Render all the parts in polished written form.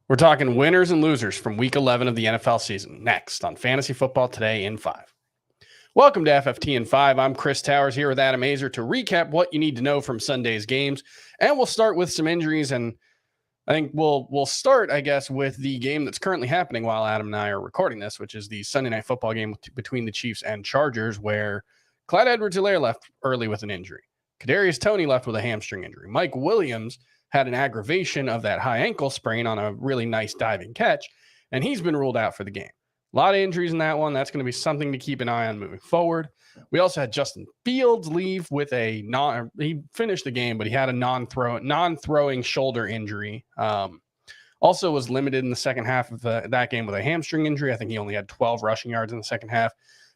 We're talking winners and losers from week 11 of the NFL season next on Fantasy Football Today in 5. Welcome to FFT in 5. I'm Chris Towers here with Adam Azer to recap what you need to know from Sunday's games. And we'll start with some injuries. And I think we'll start, I guess, with the game that's currently happening while Adam and I are recording this, which is the Sunday Night Football game between the Chiefs and Chargers, where Clyde Edwards-Helaire left early with an injury. Kadarius Toney left with a hamstring injury. Mike Williams had an aggravation of that high ankle sprain on a really nice diving catch, and he's been ruled out for the game. A lot of injuries in that one. That's going to be something to keep an eye on moving forward. We also had Justin Fields leave with he finished the game, but he had a non-throwing shoulder injury. Also was limited in the second half of that game with a hamstring injury. I think he only had 12 rushing yards in the second half.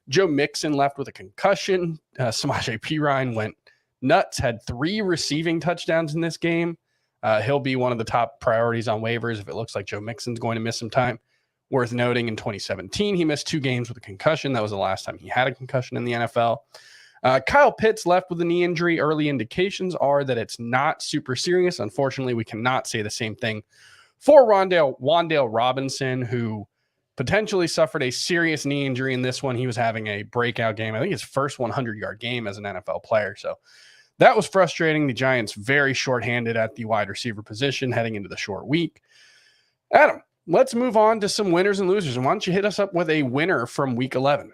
Joe Mixon left with a concussion. Samaje Perine went nuts, had 3 receiving touchdowns in this game. He'll be one of the top priorities on waivers if it looks like Joe Mixon's going to miss some time. Worth noting, in 2017, he missed 2 games with a concussion. That was the last time he had a concussion in the NFL. Kyle Pitts left with a knee injury. Early indications are that it's not super serious. Unfortunately, we cannot say the same thing for Wan'Dale Robinson, who potentially suffered a serious knee injury in this one. He was having a breakout game. I think his first 100-yard game as an NFL player. So that was frustrating. The Giants very shorthanded at the wide receiver position heading into the short week. Adam, let's move on to some winners and losers. And why don't you hit us up with a winner from week 11?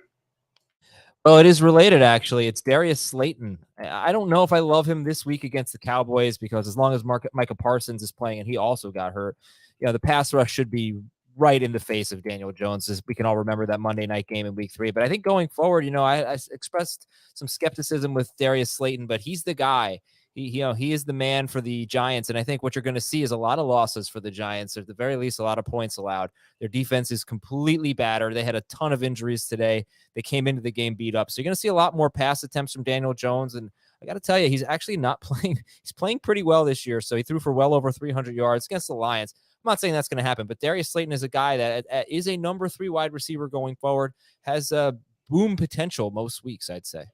Well, it is related, actually. It's Darius Slayton. I don't know if I love him this week against the Cowboys because as long as Micah Parsons is playing and he also got hurt, the pass rush should be right in the face of Daniel Jones. As we can all remember that Monday night game in week 3. But I think going forward, I expressed some skepticism with Darius Slayton, but he's the guy. He is the man for the Giants. And I think what you're going to see is a lot of losses for the Giants. At the very least, a lot of points allowed. Their defense is completely battered. They had a ton of injuries today. They came into the game beat up. So you're going to see a lot more pass attempts from Daniel Jones. And I got to tell you, he's actually not playing. He's playing pretty well this year. So he threw for well over 300 yards against the Lions. I'm not saying that's going to happen, but Darius Slayton is a guy that is a number 3 wide receiver going forward, has a boom potential most weeks, I'd say.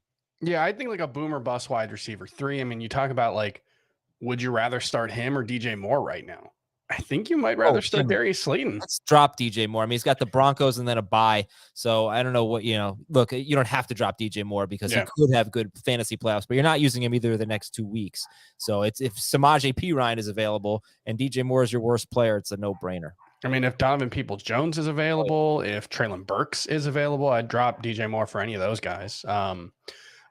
Yeah, I think like a boomer bust wide receiver 3. I mean, you talk about would you rather start him or DJ Moore right now? I think you might rather start Darius Slayton. Let's drop DJ Moore. I mean, he's got the Broncos and then a bye. So I don't know what, look, you don't have to drop DJ Moore because he could have good fantasy playoffs, but you're not using him either the next 2 weeks. So it's if Samaje Perine is available and DJ Moore is your worst player, it's a no-brainer. I mean, if Donovan Peoples-Jones is available, if Treylon Burks is available, I'd drop DJ Moore for any of those guys.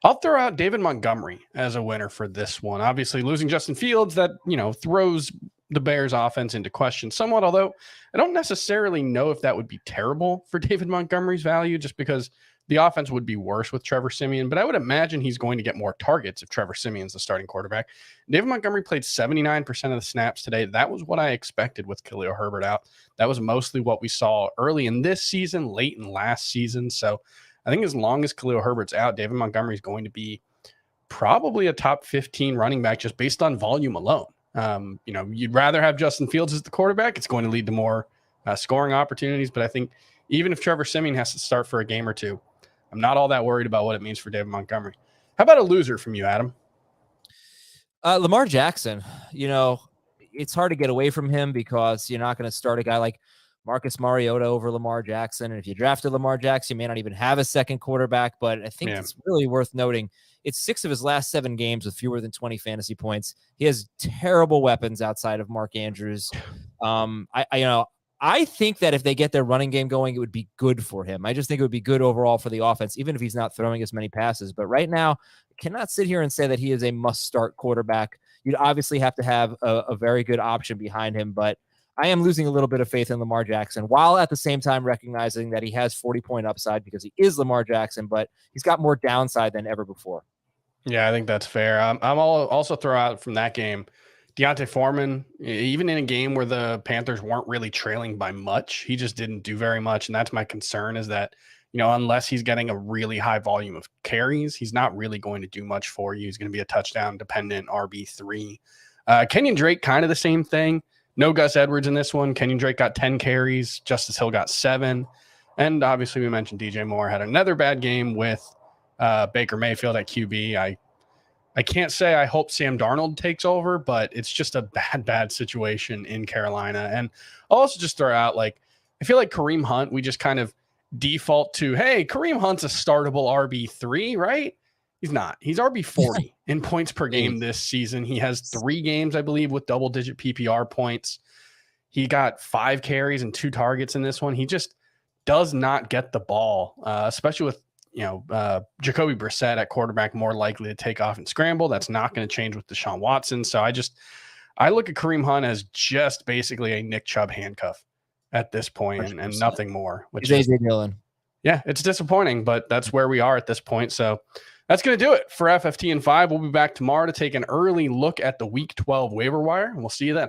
I'll throw out David Montgomery as a winner for this one. Obviously, losing Justin Fields, that, throws the Bears offense into question somewhat, although I don't necessarily know if that would be terrible for David Montgomery's value, just because the offense would be worse with Trevor Siemian, but I would imagine he's going to get more targets if Trevor Siemian's the starting quarterback. David Montgomery played 79% of the snaps today. That was what I expected with Khalil Herbert out. That was mostly what we saw early in this season, late in last season. So I think as long as Khalil Herbert's out, David Montgomery is going to be probably a top 15 running back just based on volume alone. You'd rather have Justin Fields as the quarterback. It's going to lead to more scoring opportunities. But I think even if Trevor Siemian has to start for a game or two, I'm not all that worried about what it means for David Montgomery. How about a loser from you, Adam? Lamar Jackson. It's hard to get away from him because you're not going to start a guy like Marcus Mariota over Lamar Jackson. And if you drafted Lamar Jackson, you may not even have a second quarterback. But I think it's really worth noting it's 6 of his last 7 games with fewer than 20 fantasy points. He has terrible weapons outside of Mark Andrews. I think that if they get their running game going, it would be good for him. I just think it would be good overall for the offense, even if he's not throwing as many passes. But right now, I cannot sit here and say that he is a must-start quarterback. You'd obviously have to have a very good option behind him, but I am losing a little bit of faith in Lamar Jackson, while at the same time recognizing that he has 40-point upside because he is Lamar Jackson, but he's got more downside than ever before. Yeah, I think that's fair. I'm also throw out from that game, Deontay Foreman, even in a game where the Panthers weren't really trailing by much, he just didn't do very much. And that's my concern is that, unless he's getting a really high volume of carries, he's not really going to do much for you. He's going to be a touchdown dependent RB3. Kenyon Drake, kind of the same thing. No Gus Edwards in this one. Kenyon Drake got 10 carries. Justice Hill got 7. And obviously we mentioned DJ Moore had another bad game with Baker Mayfield at QB. I can't say I hope Sam Darnold takes over, but it's just a bad situation in Carolina. And I'll also just throw out, like, I feel like Kareem Hunt, we just kind of default to, hey, Kareem Hunt's a startable RB3, right? He's not. He's RB40 in points per game this season. He has 3 games, I believe, with double-digit PPR points. He got 5 carries and 2 targets in this one. He just does not get the ball, especially with Jacoby Brissett at quarterback, more likely to take off and scramble. That's not going to change with Deshaun Watson. So I look at Kareem Hunt as just basically a Nick Chubb handcuff at this point and nothing more. Which is AJ Dillon. Yeah, it's disappointing, but that's where we are at this point. So that's going to do it for FFT in 5. We'll be back tomorrow to take an early look at the Week 12 waiver wire, and we'll see you then.